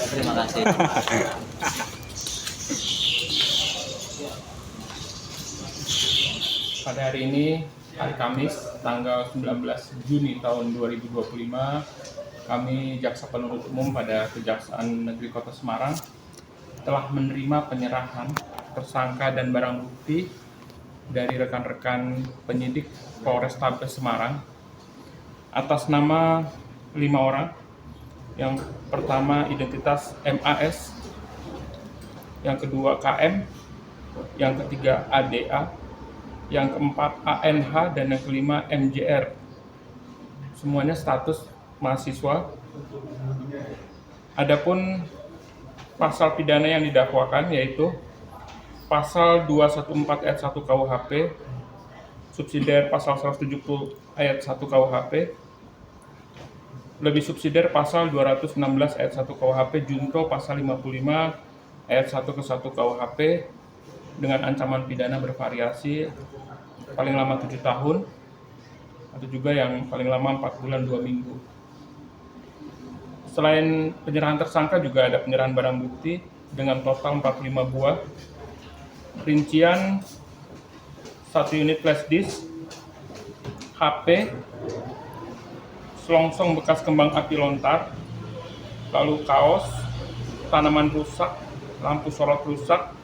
Terima kasih. Pada hari ini, hari Kamis, tanggal 19 Juni tahun 2025, kami Jaksa Penuntut Umum pada Kejaksaan Negeri Kota Semarang telah menerima penyerahan tersangka dan barang bukti dari rekan-rekan penyidik Polrestabes Semarang atas nama 5 orang. Yang pertama identitas MAS, yang kedua KM, yang ketiga ADA, yang keempat ANH, dan yang kelima MJR. Semuanya status mahasiswa. Adapun pasal pidana yang didakwakan yaitu pasal 214 ayat 1 KUHP, subsidiar pasal 170 ayat 1 KUHP, lebih subsidiar pasal 216 ayat 1 KUHP, junto pasal 55 ayat 1 ke 1 KUHP dengan ancaman pidana bervariasi paling lama 7 tahun atau juga yang paling lama 4 bulan 2 minggu. Selain penyerahan tersangka juga ada penyerahan barang bukti dengan total 45 buah. Rincian 1 unit flash disk, HP, selongsong bekas kembang api lontar, lalu kaos, tanaman rusak, lampu sorot rusak,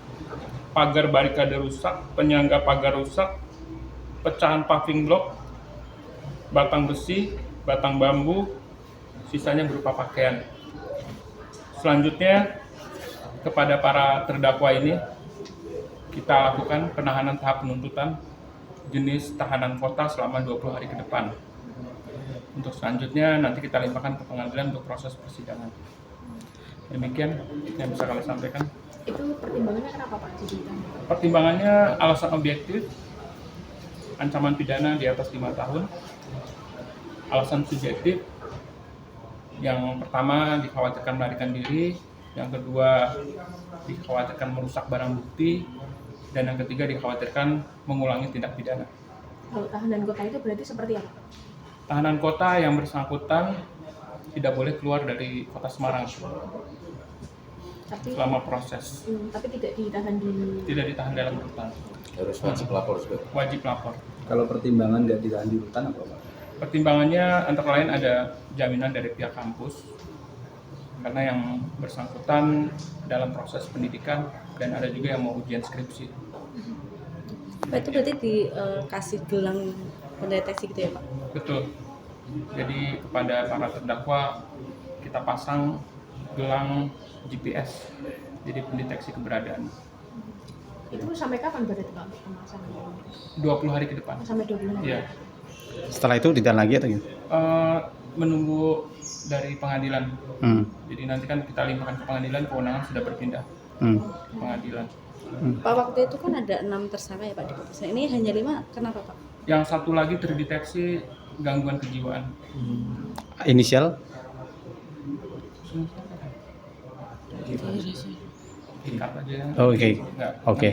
pagar barikade rusak, penyangga pagar rusak, pecahan paving block, batang besi, batang bambu, sisanya berupa pakaian. Selanjutnya, kepada para terdakwa ini, kita lakukan penahanan tahap penuntutan jenis tahanan kota selama 20 hari ke depan. Untuk selanjutnya nanti kita limpahkan ke pengadilan untuk proses persidangan. Demikian yang bisa kami sampaikan. Itu pertimbangannya kenapa Pak? Pertimbangannya alasan objektif, ancaman pidana di atas 5 tahun. Alasan subjektif, yang pertama dikhawatirkan melarikan diri, yang kedua dikhawatirkan merusak barang bukti, dan yang ketiga dikhawatirkan mengulangi tindak pidana. Kalau tahanan kota itu berarti seperti apa? Tahanan kota yang bersangkutan tidak boleh keluar dari kota Semarang selama proses. Tapi tidak ditahan dalam rutan. Harus wajib lapor juga. Wajib lapor. Kalau pertimbangan nggak ditahan di rutan apa Pak? Pertimbangannya antara lain ada jaminan dari pihak kampus karena yang bersangkutan dalam proses pendidikan dan ada juga yang mau ujian skripsi. Pak, itu berarti dikasih gelang pendeteksi gitu ya Pak? Betul. Jadi kepada para terdakwa kita pasang gelang GPS, jadi pendeteksi keberadaan. Itu sampai kapan berarti Pak pemasangan? 20 hari ke depan. Sampai 20 hari? Iya. Setelah itu ditahan lagi atau gitu? Menunggu dari pengadilan. Jadi nanti kan kita limpahkan ke pengadilan, kewenangan sudah berpindah ke pengadilan. Pak, waktu itu kan ada 6 tersangka ya Pak di putusan. Ini hanya 5, kenapa Pak? Yang satu lagi terdeteksi gangguan kejiwaan. Inisial? Tingkat aja. Oh, oke. Oke.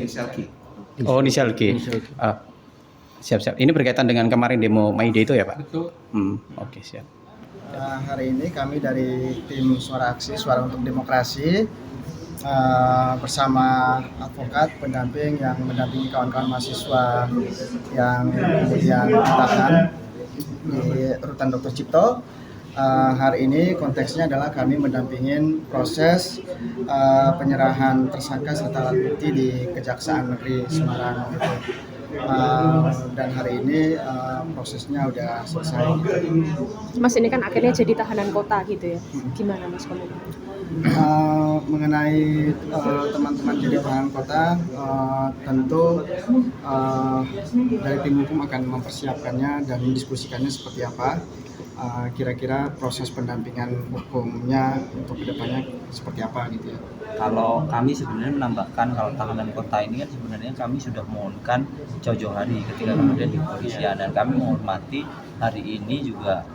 Oh, inisial G. Siap. Ini berkaitan dengan kemarin demo May Day itu ya Pak? Betul. Oke, siap. Hari ini kami dari tim Suara Aksi Suara untuk Demokrasi bersama advokat pendamping yang mendampingi kawan-kawan mahasiswa yang kemudian ditahan di rutan Dr. Cipto. Hari ini konteksnya adalah kami mendampingin proses penyerahan tersangka serta alat bukti di Kejaksaan Negeri Semarang. Dan hari ini prosesnya udah selesai. Mas, ini kan akhirnya jadi tahanan kota gitu ya? Gimana Mas komentar? Mengenai teman-teman jadi tahanan kota, tentu dari tim hukum akan mempersiapkannya dan mendiskusikannya seperti apa. kira-kira proses pendampingan hukumnya untuk kedepannya seperti apa gitu ya. Kalau kami sebenarnya menambahkan, kalau tahanan kota ini kan sebenarnya kami sudah mohonkan jauh-jauh hari ketika kemudian di kepolisian, dan kami menghormati hari ini juga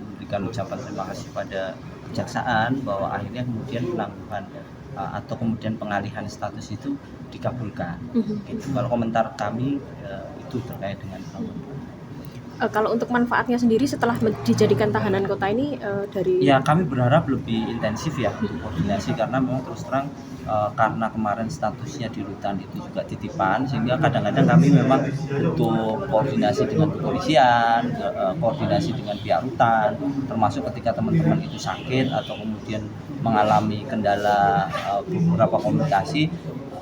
memberikan ucapan terima kasih pada kejaksaan bahwa akhirnya kemudian penangguhan atau kemudian pengalihan status itu dikabulkan. Gitu. Kalau komentar kami itu terkait dengan penangguhan. Kalau untuk manfaatnya sendiri setelah dijadikan tahanan kota ini dari Ya, kami berharap lebih intensif ya untuk koordinasi, karena memang terus terang karena kemarin statusnya di rutan itu juga titipan, sehingga kadang-kadang kami memang butuh koordinasi dengan kepolisian, koordinasi dengan pihak rutan, termasuk ketika teman-teman itu sakit atau kemudian mengalami kendala beberapa komunikasi.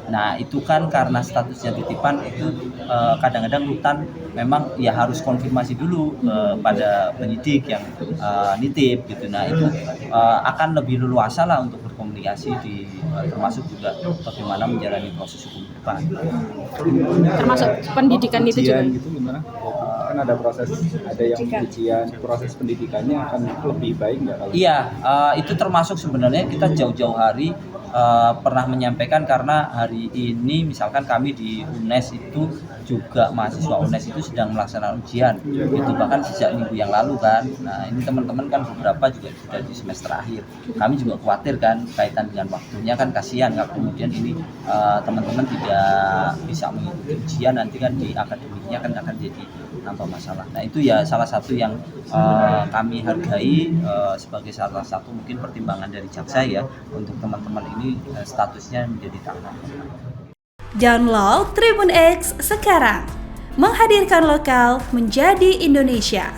Nah, itu kan karena statusnya titipan itu kadang-kadang rutan memang ya harus konfirmasi dulu pada penyidik yang nitip gitu. Nah, itu akan lebih leluasa lah untuk berkomunikasi termasuk juga bagaimana menjalani proses hukum depan. termasuk pendidikan itu juga. Ujian gitu gimana? Kan ada proses, ada yang ujian, proses pendidikannya akan lebih baik nggak kalau? Iya, itu termasuk sebenarnya kita jauh-jauh hari pernah menyampaikan, karena hari ini misalkan kami di UNES itu juga mahasiswa UNES itu sedang melaksanakan ujian, itu bahkan sejak minggu yang lalu kan. Nah, ini teman-teman kan beberapa juga sudah di semester akhir. Kami juga khawatir kan kaitan dengan waktunya, kan kasihan kalau kemudian ini teman-teman tidak bisa mengikuti ujian, nanti kan di akademiknya kan akan jadi nambah masalah. Nah, itu ya salah satu yang kami hargai sebagai salah satu mungkin pertimbangan dari jaksa ya untuk teman-teman ini statusnya menjadi tahanan. Download Tribun X sekarang, menghadirkan lokal menjadi Indonesia.